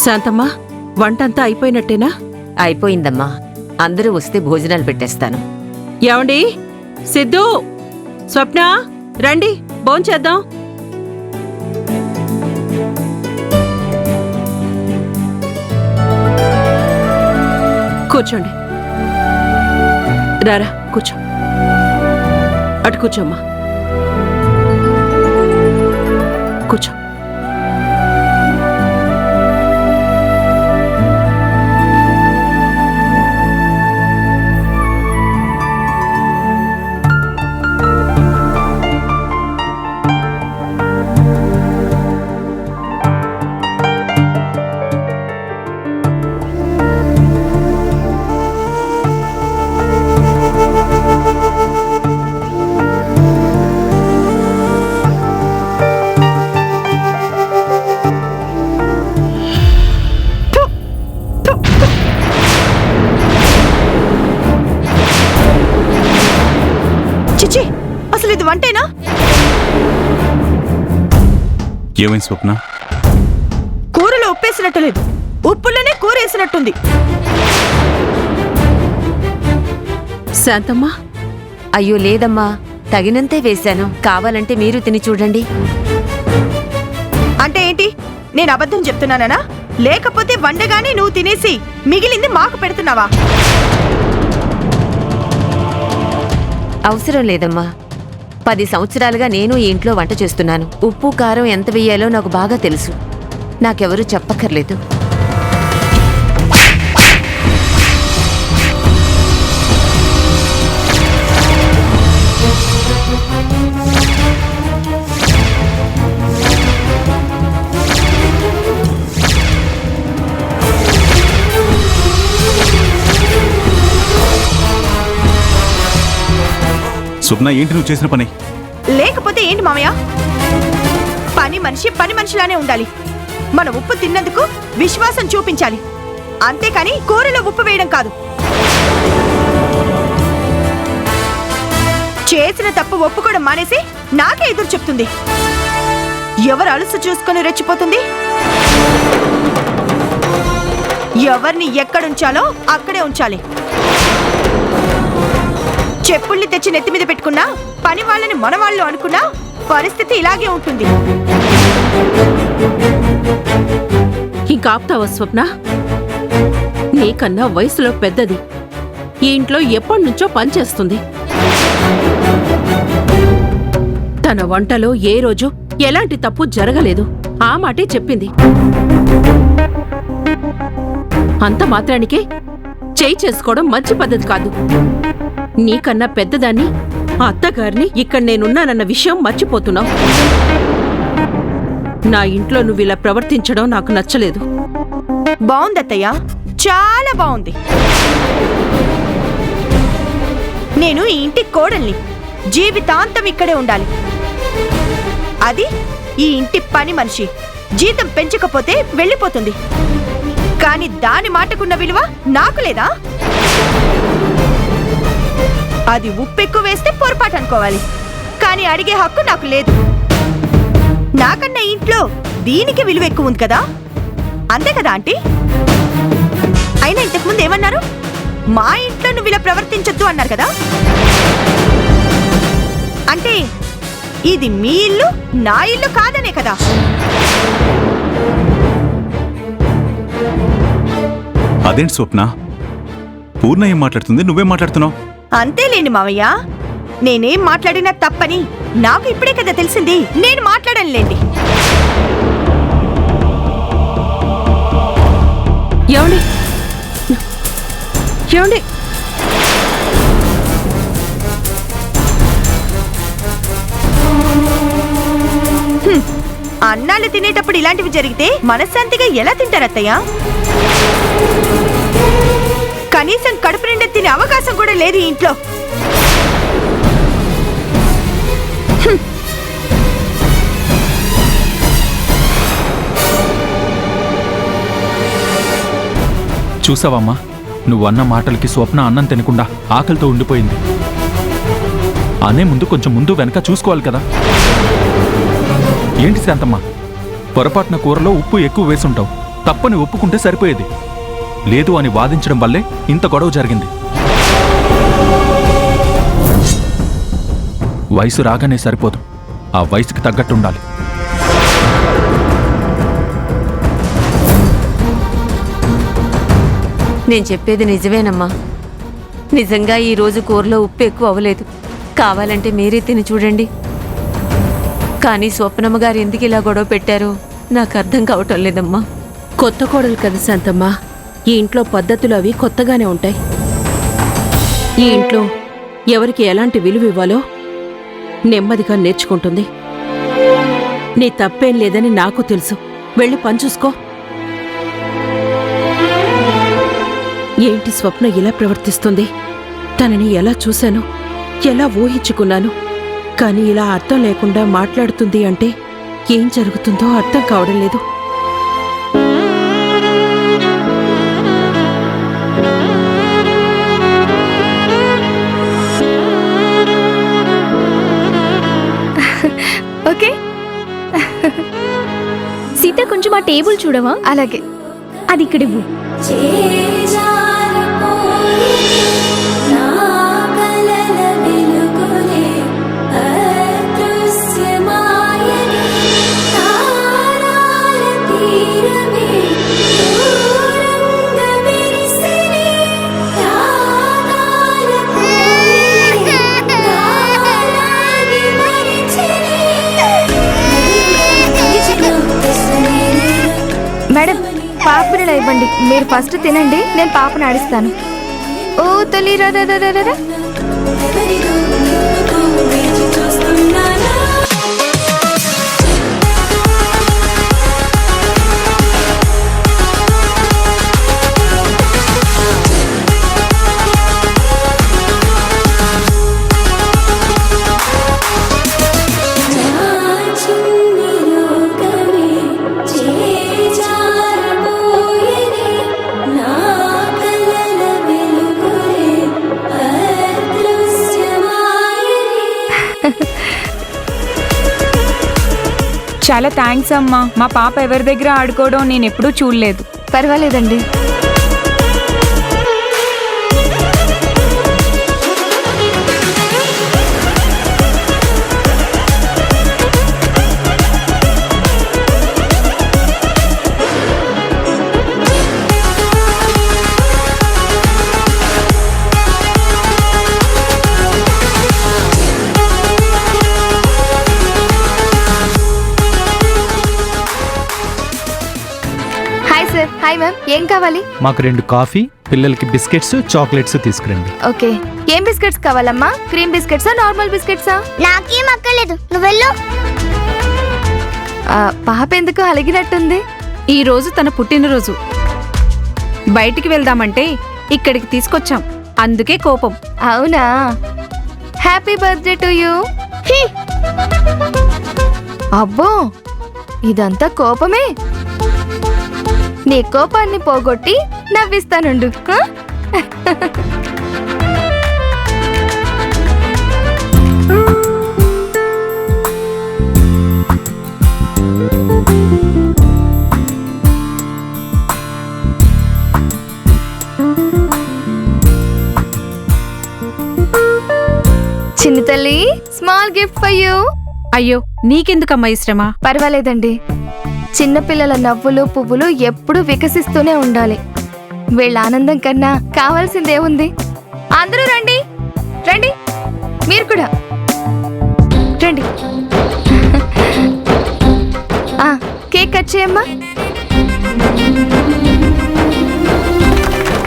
శాంతమ్మా, వంటంతా అయిపోయినట్టేనా? అయిపోయిందమ్మా. అందరూ వస్తే భోజనాలు పెట్టేస్తాను. ఏమండి, సిద్ధు, స్వప్న, రండి భోంచేద్దాం. కూర్చోండి. రారా కూర్చో. అటు కూర్చోమ్మా. కూర్చో. చిచి, అసలు ఇది వంటేనా? ఏమైంది స్వప్న? కూరలో ఉప్పేసినట్టు లేదు, ఉప్పులోనే కూర వేసినట్టుంది. శాంతమ్మా, అయ్యో లేదమ్మా, తగినంతే వేశాను. కావాలంటే మీరు తిని చూడండి. అంటే ఏంటి? నేను అబద్ధం చెప్తున్నానా? లేకపోతే వండగానే నువ్వు తినేసి మిగిలింది మాకు పెడుతున్నావా? అవసరం లేదమ్మా. 10 సంవత్సరాలుగా నేను ఈ ఇంట్లో వంట చేస్తున్నాను. ఉప్పు కారం ఎంత వెయ్యాలో నాకు బాగా తెలుసు. నాకెవరూ చెప్పక్కర్లేదు. స్వప్న, ఏంటి నువ్వు చేసిన పని? లేకపోతే ఏంటి మామయ్య? పని మనిషిలానే ఉండాలి. మన ఉప్పు తిన్నందుకు విశ్వాసం చూపించాలి, అంతేకాని కూరలో ఉప్పు వేయడం కాదు. చేసిన తప్పు ఒప్పుకోవడం మానేసి నాకే ఎదురు చెప్తుంది. ఎవరు అలుసు చూసుకొని రెచ్చిపోతుంది? ఎవరిని ఎక్కడుంచాలో అక్కడే ఉంచాలి. చెప్పుల్ని తెచ్చి నెత్తి మీద పెట్టుకున్నా, పని వాళ్ళని మనవాళ్ళు అనుకున్నా పరిస్థితి ఇలాగే ఉంటుంది. ఇంకా ఆపుతావా స్వప్న? నీకన్నా వయసులో పెద్దది, ఈ ఇంట్లో ఎప్పటినుంచో పనిచేస్తుంది. తన వంటలో ఏ రోజు ఎలాంటి తప్పు జరగలేదు, ఆ మాటే చెప్పింది. అంత మాత్రానికే చేయి చేసుకోవడం మంచి పద్ధతి కాదు. నీకన్నా పెద్దదాన్ని, అత్తగారిని ఇక్కడ నేనున్నానన్న విషయం మర్చిపోతున్నావు. నా ఇంట్లో నువ్వు ఇలా ప్రవర్తించడం నాకు నచ్చలేదు. బాగుందత్తయ్య, చాలా బాగుంది. నేను ఈ ఇంటి కోడల్ని, జీవితాంతం ఇక్కడే ఉండాలి. అది ఈ ఇంటి పని మనిషి. జీతం పెంచకపోతే వెళ్ళిపోతుంది, కానీ దాని మాటకున్న విలువ నాకు లేదా? అది ఉప్పెక్కువ వేస్తే పొరపాటు అనుకోవాలి, కానీ అడిగే హక్కు నాకు లేదు. నాకన్నా ఇంట్లో దీనికి విలువ ఎక్కువ ఉంది కదా, అంతే కదా ఆంటీ? అయినా ఇంతకుముందు ఏమన్నారు? మా ఇంట్లో నువ్వు ఇలా ప్రవర్తించొద్దు అన్నారు కదా. అంటే ఇది మీ ఇల్లు, నా ఇల్లు కాదనే కదా? అదేంటి స్వప్న, పూర్ణ ఏం మాట్లాడుతుంది, నువ్వేం మాట్లాడుతున్నావు? అంతేలేండి మావయ్య, నేనేం మాట్లాడినా తప్పని నాకు ఇప్పుడే కదా తెలిసింది. నేను మాట్లాడనులేండి. ఏమండి, ఏమండి, అన్నాలు తినేటప్పుడు ఇలాంటివి జరిగితే మనశ్శాంతిగా ఎలా తింటారత్తయ్య? కనీసం కడుపు నిండా తినే అవకాశం కూడా లేదు ఈ ఇంట్లో. చూసావమ్మా, నువ్వన్న మాటలకి స్వప్న అన్నం తినకుండా ఆకలితో ఉండిపోయింది. అనే ముందు కొంచెం ముందు వెనక చూసుకోవాలి కదా. ఏంటి శాంతమ్మ, పొరపాటున కూరలో ఉప్పు ఎక్కువ వేసుంటావు. తప్పని ఒప్పుకుంటే సరిపోయేది. లేదు అని వాదించడం వల్లే ఇంత గొడవ జరిగింది. వయసు రాగానే సరిపోదు, ఆ వయసుకి తగ్గట్టుండాలి. నేను చెప్పేది నిజమేనమ్మా. నిజంగా ఈ రోజు కూరలో ఉప్పు ఎక్కువ అవ్వలేదు. కావాలంటే మీరే తిని చూడండి. కానీ స్వప్నమ్మ గారు ఎందుకు ఇలా గొడవ పెట్టారో నాకు అర్థం కావటం లేదమ్మా. కొత్త కోడలు కదా శాంతమ్మా, ఈ ఇంట్లో పద్ధతులు అవి కొత్తగానే ఉంటాయి. ఈ ఇంట్లో ఎవరికి ఎలాంటి విలువ ఇవ్వాలో నెమ్మదిగా నేర్చుకుంటుంది. నీ తప్పేం లేదని నాకు తెలుసు. వెళ్ళి పని చూసుకో. ఏంటి స్వప్న ఇలా ప్రవర్తిస్తుంది? తనని ఎలా చూశాను, ఎలా ఊహించుకున్నాను. కానీ ఇలా అర్థం లేకుండా మాట్లాడుతుంది అంటే ఏం జరుగుతుందో అర్థం కావడం లేదు. ఓకే సీత, కొంచెం ఆ టేబుల్ చూడవా? అలాగే, అది ఇక్కడ ఇవ్వు. మేడం, పాపని ఇలా ఇవ్వండి. మీరు ఫస్ట్ తినండి, నేను పాపని ఆడిస్తాను. ఓ తల్లి రా. చాలా థ్యాంక్స్ అమ్మా. మా పాప ఎవరి దగ్గర ఆడుకోవడం నేను ఎప్పుడూ చూడలేదు. పర్వాలేదండి. హాయ్ మ్యామ్, ఏం కావాలి? మాకు 2 కాఫీ, పిల్లలకి బిస్కెట్స్, చాక్లెట్స్ తీసుకురండి. ఓకే. ఏం బిస్కెట్స్ కావాలమ్మా? క్రీమ్ బిస్కెట్సా, నార్మల్ బిస్కెట్సా? నాకేం అక్కర్లేదు, నువ్వు వెళ్ళు. పాప ఎందుకు అలిగినట్టుంది? ఈ రోజు తన పుట్టినరోజు. బయటికి వెళ్దామంటే ఇక్కడికి తీసుకొచ్చాం, అందుకే కోపం. అవునా? Happy birthday to you. అబ్బో, ఇదంతా కోపమే. నీ కోపాన్ని పోగొట్టి నవ్విస్తానుండు. చిన్ని తల్లి, స్మాల్ గిఫ్ట్ ఫర్ యూ. అయ్యో, నీకెందుకమ్మా ఈ శ్రమ? పర్వాలేదండి. చిన్నపిల్లల నవ్వులు పువ్వులు ఎప్పుడూ వికసిస్తూనే ఉండాలి. వీళ్ళ ఆనందం కన్నా కావాల్సిందేముంది? అందరూ రండి రండి, మీరు కూడా రండి. కేక్ కట్ చేయమ్మా.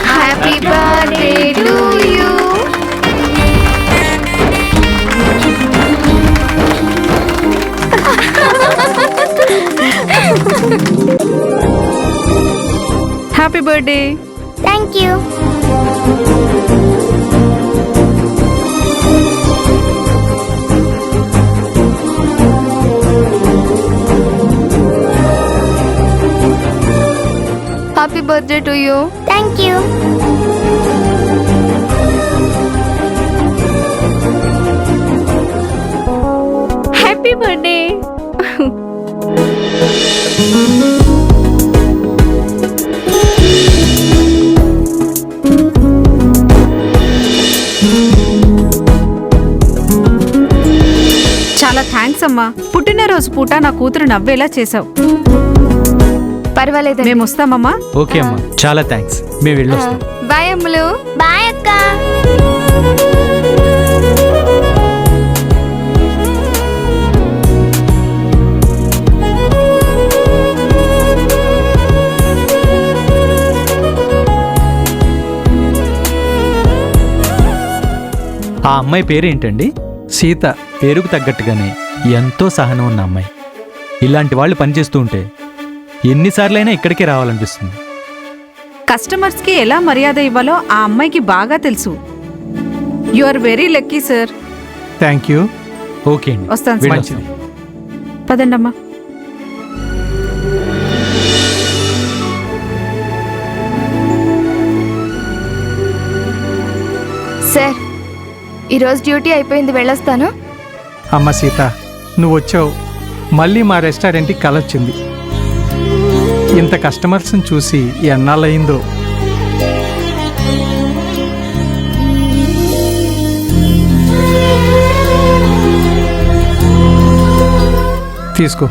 Happy birthday to you. Happy birthday. Thank you. Happy birthday to you. Thank you. Happy birthday. చాలా థ్యాంక్స్ అమ్మా. పుట్టినరోజు పూట నా కూతురు నవ్వేలా చేసావు. పర్వాలేదండి. మేము వస్తామమ్మా. ఓకే అమ్మా, చాలా థ్యాంక్స్. మేము వెళ్ళొస్తాం. బాయ్ అమ్ములు. బాయ్ అక్క. ఆ అమ్మాయి పేరేంటండి? సీత. పేరుకు తగ్గట్టుగానే ఎంతో సహనం ఉన్న అమ్మాయి. ఇలాంటి వాళ్ళు పనిచేస్తూ ఉంటే ఎన్నిసార్లైనా ఇక్కడికే రావాలనిపిస్తుంది. కస్టమర్స్కి ఎలా మర్యాద ఇవ్వాలో ఆ అమ్మాయికి బాగా తెలుసు. You are very lucky sir. Thank you. Okay అండి, వస్తాను సార్. వెళ్ళొస్తాం. పదండమ్మా. సార్, ఈరోజు డ్యూటీ అయిపోయింది, వెళ్ళొస్తాను. అమ్మ సీత, నువ్వు వచ్చావు. మళ్ళీ మా రెస్టారెంట్కి కలొచ్చింది. ఇంత కస్టమర్స్ని చూసి ఎన్నాళ్ళయిందో. తీసుకో.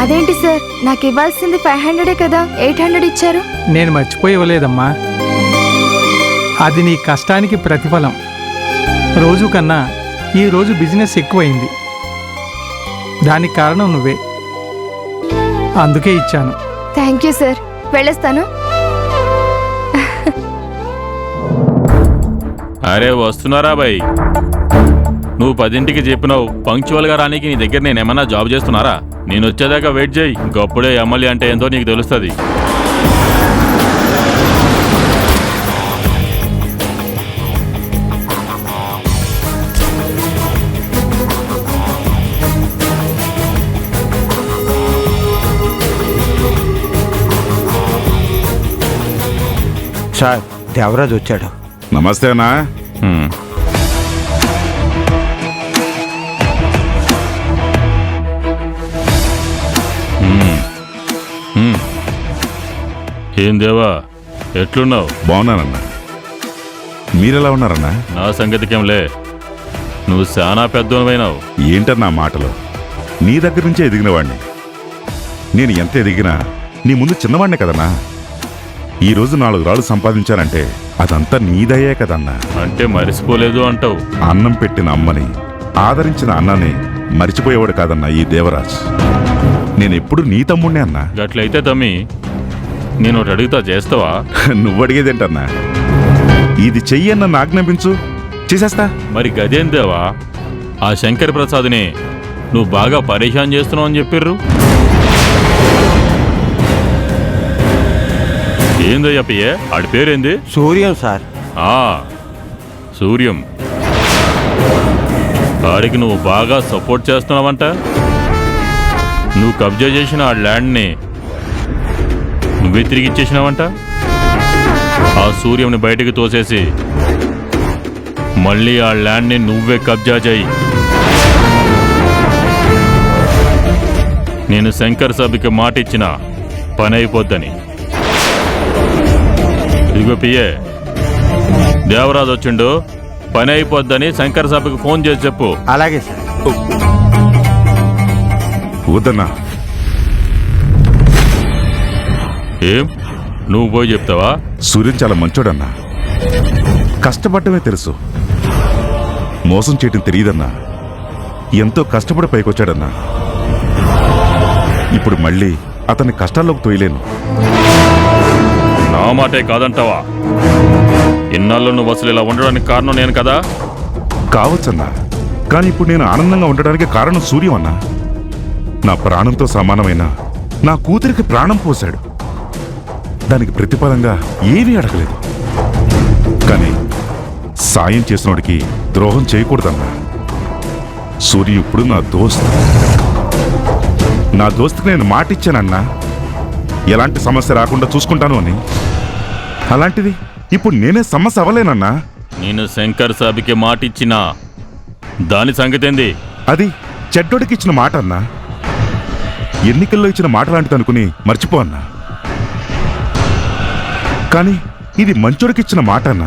అదేంటి సార్, నాకు ఇవ్వాల్సింది 500 కదా, 800 ఇచ్చారు. నేను మర్చిపోయి ఇవ్వలేదమ్మా. అది నీ కష్టానికి ప్రతిఫలం. రోజు కన్నా ఈరోజు బిజినెస్ ఎక్కువైంది. దానికి కారణం నువ్వే. అందుకే ఇచ్చాను. థ్యాంక్ యూ సార్, వెళ్ళొస్తాను. అరే వస్తున్నారా బాయ్? నువ్వు 10ంటికి చెప్పినావు, పంక్చువల్గా రానికి నీ దగ్గర నేనేమన్నా జాబ్ చేస్తున్నారా? నేను వచ్చేదాకా వెయిట్ చేయి. గప్పుడే ఎమ్మెల్యే అంటే ఏందో నీకు తెలుస్తుంది. సార్, దేవరాజ్ వచ్చాడు. నమస్తే అన్నా. ఏం దేవా, ఎట్లున్నావు? బాగున్నానన్నా. మీరెలా ఉన్నారన్నా? నా సంగతికేంలే, నువ్వు చాలా పెద్దోనివైనావు. ఏంటన్నా మాటలు? నీ దగ్గర నుంచే ఎదిగినవాడిని. నేను ఎంత ఎదిగినా నీ ముందు చిన్నవాడినే కదన్నా. ఈరోజు 4 రాళ్ళు సంపాదించానంటే అదంతా నీదయ్యే కదన్నా. అంటే మరిసిపోలేదు అంటావు? అన్నం పెట్టిన అమ్మని, ఆదరించిన అన్నని మరిచిపోయేవాడు కాదన్నా ఈ దేవరాజ్. నేనెప్పుడు నీ తమ్ముడినే అన్నా. గట్లయితే తమ్మి, నేను ఒకటి అడుగుతా, చేస్తావా? నువ్వడిగేదేంటన్నా? ఇది చెయ్యన్న ఆజ్ఞాపించు, చేసేస్తా. మరి గదేం దేవా, ఆ శంకర్ ప్రసాద్ని నువ్వు బాగా పరేషాన్ చేస్తున్నావు అని చెప్పిర్రు. ఏందయ్యా పియ్యే, ఆడి పేరేంది? సూర్యం సార్. సూర్యం. ఆడికి నువ్వు బాగా సపోర్ట్ చేస్తున్నావంట. నువ్వు కబ్జా చేసిన ఆ ల్యాండ్ని నువ్వే తిరిగి ఇచ్చేసినావంట. ఆ సూర్యంని బయటికి తోసేసి మళ్ళీ ఆ ల్యాండ్ని నువ్వే కబ్జా చేయి. నేను శంకర్ సభకి మాట ఇచ్చిన పని అయిపోద్దని. ఇదిగో పియ్యే, దేవరాజు వచ్చిండు, పని అయిపోద్దని శంకర్ సభకి ఫోన్ చేసి చెప్పు. అలాగే సార్. వద్దన్నా. ఏం, నువ్వు పోయి చెప్తావా? సూర్యం చాలా మంచోడన్నా. కష్టపడటమే తెలుసు, మోసం చేయటం తెలియదన్నా. ఎంతో కష్టపడి పైకొచ్చాడన్నా. ఇప్పుడు మళ్ళీ అతన్ని కష్టాల్లోకి తోయలేను. నా మాటే కాదంటావా? ఇన్నాళ్ళు నువ్వు అసలు ఇలా ఉండడానికి కారణం నేను కదా? కావచ్చన్నా, కానీ ఇప్పుడు నేను ఆనందంగా ఉండడానికి కారణం సూర్యం అన్నా. నా ప్రాణంతో సమానమైన నా కూతురికి ప్రాణం పోశాడు. దానికి ప్రతిఫలంగా ఏమీ అడగలేదు. కానీ సాయం చేసినోడికి ద్రోహం చేయకూడదన్నా. సూర్య ఇప్పుడు నా దోస్తు. నా దోస్తుకి నేను మాటిచ్చానన్నా, ఎలాంటి సమస్య రాకుండా చూసుకుంటాను అని. అలాంటిది ఇప్పుడు నేనే సమస్య అవ్వలేనన్నా. నేను శంకర్ సాబికి మాట ఇచ్చినా దాని సంగతేంది? అది చెడ్డోడికి ఇచ్చిన మాట అన్నా. ఎన్నికల్లో ఇచ్చిన మాట లాంటిది అనుకుని మర్చిపో అన్నా. కానీ ఇది మంచోడికిచ్చిన మాట అన్నా.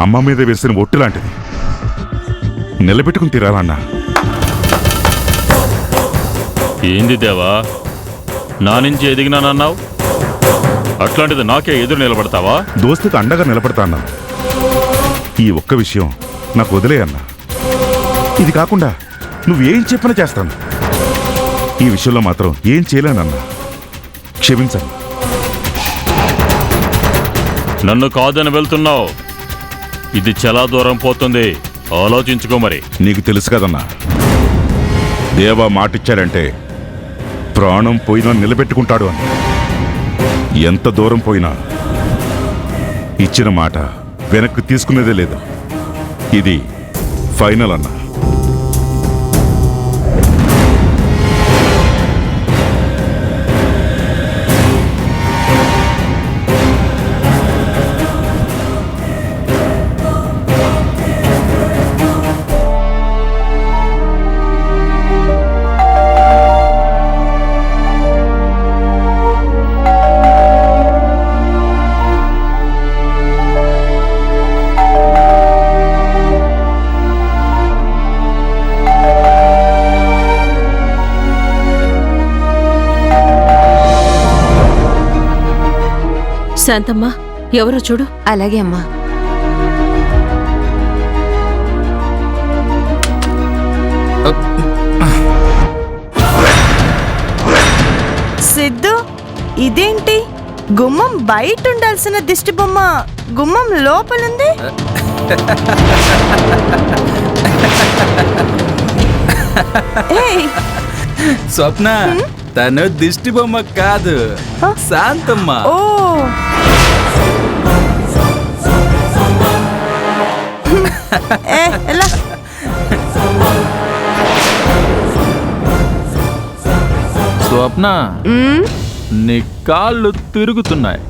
అమ్మ మీద వేసిన ఒట్టు లాంటిది, నిలబెట్టుకుని తీరాలన్నా. ఏంది దేవా, నా నుంచి ఎదిగినానన్నావు, అట్లాంటిది నాకే ఎదురు నిలబడతావా? దోస్తుకు అండగా నిలబడతా అన్నా. ఈ ఒక్క విషయం నాకు వదిలే అన్నా. ఇది కాకుండా నువ్వేం చెప్పినా చేస్తాను. ఈ విషయంలో మాత్రం ఏం చేయలేనన్నా. క్షమించను. నన్ను కాదని వెళ్తున్నావు, ఇది చాలా దూరం పోతుంది, ఆలోచించుకో. మరి నీకు తెలుసు కదన్నా, దేవా మాటిచ్చాడంటే ప్రాణం పోయినా నిలబెట్టుకుంటాడు అని. ఎంత దూరం పోయినా ఇచ్చిన మాట వెనక్కి తీసుకునేదే లేదు. ఇది ఫైనల్ అన్నా. శాంతమ్మా, ఎవరో చూడు. అలాగే అమ్మా. సిద్ధు, ఇదేంటి? గుమ్మం బయట ఉండాల్సిన దిష్టి బొమ్మ గుమ్మం లోపలుంది. ఏయ్, స్వప్న, తను దిష్టి బొమ్మ కాదు, శాంతమ్మ. ఓ ఎలా? స్వప్న, నీ కాళ్ళు తిరుగుతున్నాయి.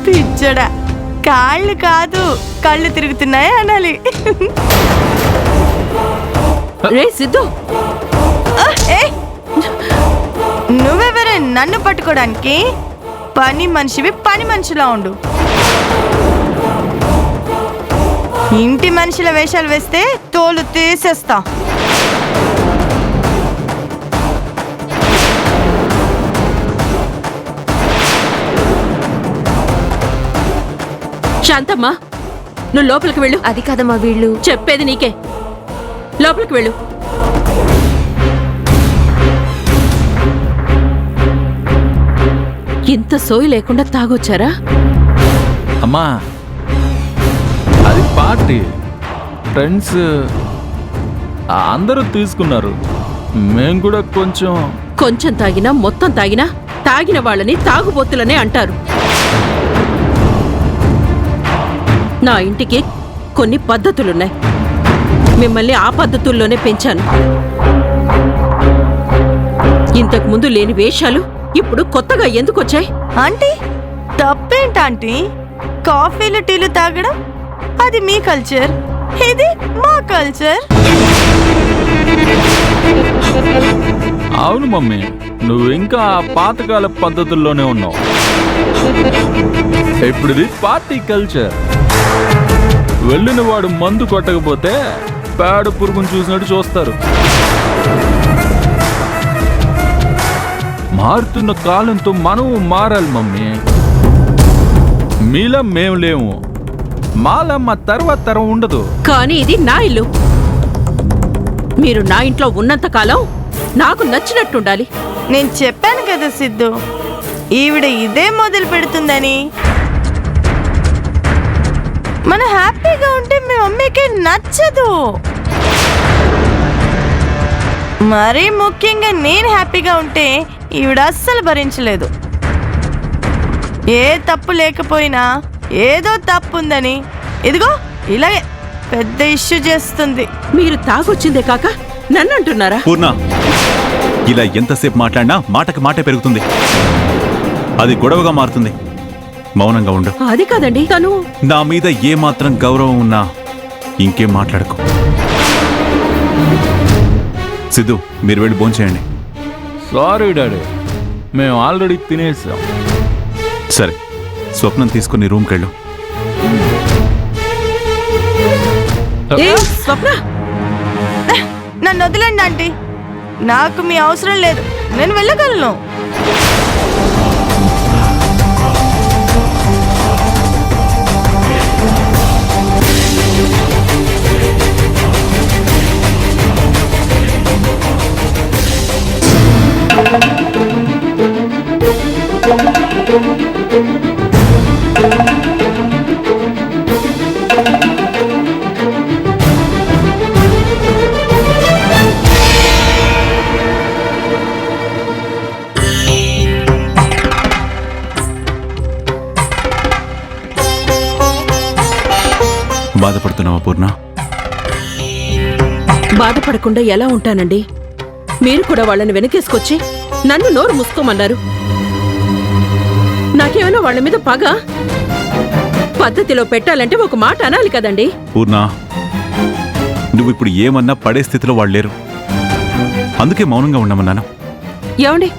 పిచ్చడా, కాళ్ళు కాదు కళ్ళు తిరుగుతున్నాయి అనాలి. రే సిద్ధు, నువ్వెవరే నన్ను పట్టుకోవడానికి? పని మనిషివి, పని మనిషిలా ఉండు. ఇంటి మనుషుల వేషాలు వేస్తే తోలు తీసేస్తా. శాంతమ్మా, నువ్వు లోపలికి వెళ్ళు. అది కాదమ్మా, వీళ్ళు చెప్పేది నీకే. లోపలికి వెళ్ళు. ఇంత సోయి లేకుండా తాగొచ్చారా? అమ్మా, అది పార్టీ, ఫ్రెండ్స్ అందరూ తీసుకున్నారు, మేం కూడా కొంచెం. కొంచెం తాగినా మొత్తం తాగినా తాగిన వాళ్ళని తాగుబోతులనే అంటారు. నా ఇంటికి కొన్ని పద్ధతులున్నాయి. మిమ్మల్ని ఆ పద్ధతుల్లోనే పెంచాను. ఇంతకు ముందు లేని వేషాలు ఇప్పుడు కొత్తగా ఎందుకొచ్చాయి? ఆంటీ, తప్పేంటాంటీ? కాఫీలు టీలు తాగడం అది మీ కల్చర్, ఇది మా కల్చర్. అవును మమ్మీ, నువ్వు ఇంకా ఆ పాతకాల పద్ధతుల్లోనే ఉన్నావు. ఇప్పుడు ఇది పార్టీ కల్చర్. వెళ్ళిన వాడు మందు కొట్టకపోతే పేడ పురుగును చూసినట్టు చూస్తారు. మారుతున్న కాలంతో మనము మారాలి మమ్మీ. మీలా మేము లేము, మాలా మా తర్వాత తరం ఉండదు. కానీ ఇది నా ఇల్లు. మీరు నా ఇంట్లో ఉన్నంత కాలం నాకు నచ్చినట్టుండాలి. నేను చెప్పాను కదా సిద్ధు, ఈవిడ ఇదే మొదలు పెడుతుందని. మనం హ్యాపీగా ఉంటే మీ మమ్మీకి నచ్చదు. మరీ ముఖ్యంగా నేను హ్యాపీగా ఉంటే ఈవిడ అస్సలు భరించలేదు. ఏ తప్పు లేకపోయినా ఏదో తప్పు ఉందని ఇదిగో ఇలాగే పెద్ద ఇష్యూ చేస్తుంది. మీరు తాగొచ్చిందే కాక నన్ను అంటున్నారా? పూర్ణ, ఇలా ఎంతసేపు మాట్లాడినా మాటకి మాటే పెరుగుతుంది, అది గొడవగా మారుతుంది. మౌనంగా ఉండు. అది కాదండి, తను నా మీద ఏ మాత్రం గౌరవం ఉన్నా ఇంకేం మాట్లాడుకో. సిద్ధు, మీరు వెళ్ళి భోంచేయండి. సారీ డాడీ, మేము ఆల్రెడీ తినేసాం. సరే, స్వప్నం తీసుకుని రూమ్కి వెళ్ళు. ఏ స్వప్న, నన్ను వదిలేండి ఆంటీ, నాకు మీ అవసరం లేదు, నేను వెళ్ళగలను. బాధపడుతున్నావా పూర్ణ? బాధపడకుండా ఎలా ఉంటానండి? మీరు కూడా వాళ్ళని వెనకేసుకొచ్చి నన్ను నోరు మూసుకోమన్నారు. నాకేమైనా వాళ్ళ మీద పగ? పద్ధతిలో పెట్టాలంటే ఒక మాట అనాలి కదండి. పూర్ణ, నువ్వు ఇప్పుడు ఏమన్నా పడే స్థితిలో వాళ్ళు లేరు, అందుకే మౌనంగా ఉండమన్నాను. ఏమండి,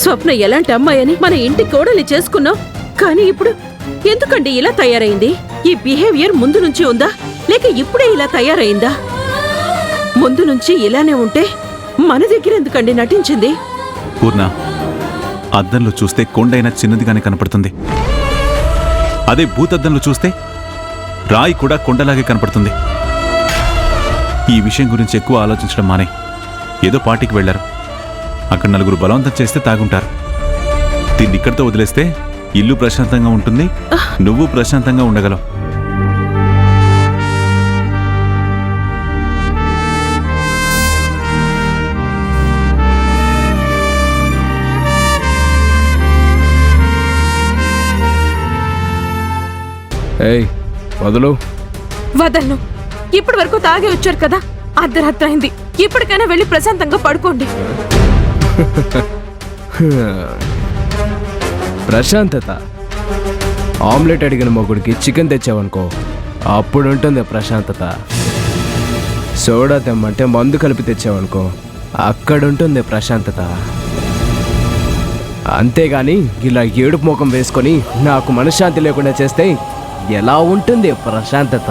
స్వప్న ఎలాంటి అమ్మాయి అని మన ఇంటి కోడలి చేసుకున్నాం, కానీ ఇప్పుడు ఎందుకండి ఇలా తయారైంది? ఈ బిహేవియర్ ముందు నుంచి ఉందా, లేక ఇప్పుడే ఇలా తయారైందా? ముందు నుంచి ఇలానే ఉంటే మన దగ్గర ఎందుకండి నటించింది? పూర్ణ, అద్దంలో చూస్తే కొండైనా చిన్నదిగానే కనపడుతుంది. అదే భూతద్దంలో చూస్తే రాయి కూడా కొండలాగే కనపడుతుంది. ఈ విషయం గురించి ఎక్కువ ఆలోచించడం మానే. ఏదో పార్టీకి వెళ్లారు, అక్కడ నలుగురు బలవంతం చేస్తే తాగుంటారు. దీన్ని ఇక్కడితో వదిలేస్తే ఇల్లు ప్రశాంతంగా ఉంటుంది, నువ్వు ప్రశాంతంగా ఉండగలవు. ఏయ్ వదలు. వదలను. ఇప్పటి వరకు తాగే వచ్చారు కదా, అర్ధరాత్రి అయింది. ఇప్పటికైనా వెళ్ళి ప్రశాంతంగా పడుకోండి. ప్రశాంతత. ఆమ్లెట్ అడిగిన మొగుడికి చికెన్ తెచ్చావనుకో, అప్పుడు ఉంటుంది ప్రశాంతత. సోడా తెమ్మంటే మందు కలిపి తెచ్చావనుకో, అక్కడుంటుంది ప్రశాంతత. అంతేగాని ఇలా ఏడుపు ముఖం వేసుకొని నాకు మనశ్శాంతి లేకుండా చేస్తే ఎలా ఉంటుంది ప్రశాంతత?